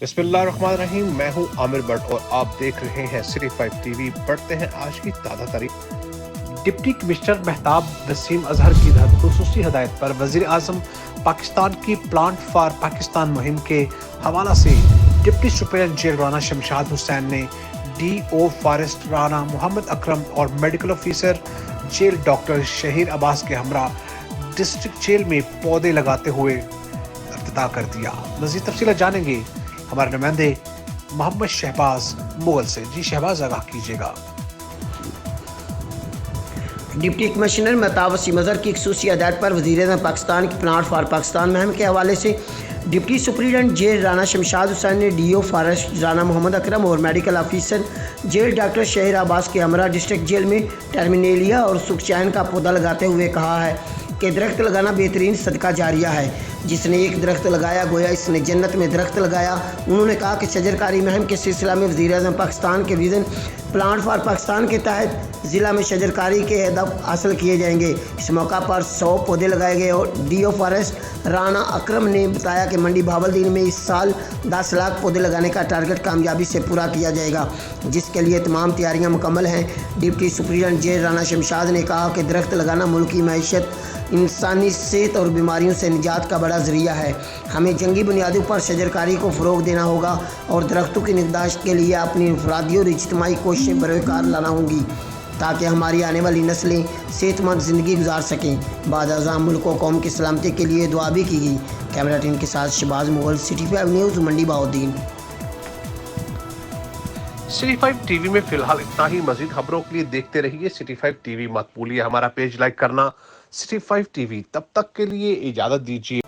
बिस्मिल्लाहिर्रहमानिर्रहीम। मैं हूं आमिर भट्ट और आप देख रहे हैं सिटी 5 टीवी। बढ़ते हैं आज की ताज़ा तरीन। डिप्टी कमिश्नर महताब वसीम अजहर की खुसूसी हदायत पर वज़ीर आज़म पाकिस्तान की प्लांट फॉर पाकिस्तान मुहिम के हवाला से deputy superintendent jail Rana Shamshad Hussain ने DO फॉरेस्ट राना मोहम्मद अकरम और medical officer jail doctor Shahir Abbas के हमरा डिस्ट्रिक्ट जेल में पौधे लगाते हुए इफ्तिताह कर दिया। मज़ीद तफसीलात जानेंगे हमारे नुमाइंदे मोहम्मद शहबाज मुगल से। जी शहबाज, आगाह कीजिएगा। डिप्टी कमिश्नर महताब वसीम अजहर की खुसूसी हदायत पर वज़ीर-ए-आज़म पाकिस्तान की प्लांट फॉर पाकिस्तान मुहिम के हवाले से deputy superintendent jail Rana Shamshad Hussain ने DO फॉरेस्ट राना मोहम्मद अकरम और medical officer jail doctor Shahir Abbas के हमरा डिस्ट्रिक्ट जेल में टर्मिनेलिया और सुखचैन का पौधा लगाते हुए कहा है कि दरख्त लगाना बेहतरीन सदका जारिया है। जिसने एक दरख्त लगाया गोया इसने जन्नत में दरख्त लगाया। उन्होंने कहा कि शजरकारी मुहिम के सिलसिला में वज़ीर-ए-आज़म पाकिस्तान के विज़न प्लांट फॉर पाकिस्तान के तहत ज़िला में शजरकारी के हदफ हासिल किए जाएंगे। इस मौका पर 100 पौधे लगाए गए और DO फॉरेस्ट राना अकरम ने बताया कि मंडी बहावलदीन में इस साल 10 लाख पौधे लगाने का टारगेट कामयाबी से पूरा किया जाएगा, जिसके लिए तमाम तैयारियां मुकम्मल हैं। Deputy superintendent jail Rana Shamshad ने कहा कि दरख्त लगाना मुल्क की मैशत, इंसानी सेहत और बीमारियों से निजात का बड़ा ज़रिया है। हमें जंगी बुनियादों पर शजरकारी को फ़रोग़ देना होगा और दरख्तों की निगहदाश्त के लिए अपनी अफरादी और इज्तिमाई कोशिशें बरक़रार लाना होंगी ताकि हमारी आने वाली नस्लें सेहतमंद ज़िंदगी गुजार सकें। बाद अज़ां मुल्क और कौम की सलामती के लिए दुआ भी की गई। कैमरा टीम के साथ शहबाज मुगल, सिटी 5 न्यूज़, मंडी बहाउद्दीन। सिटी 5 टीवी में फिलहाल इतना ही। मजीद खबरों के लिए देखते रहिए सिटी 5 टीवी। मत भूलिए हमारा पेज लाइक करना, सिटी 5 टीवी। तब तक के लिए इजाज़त दीजिए।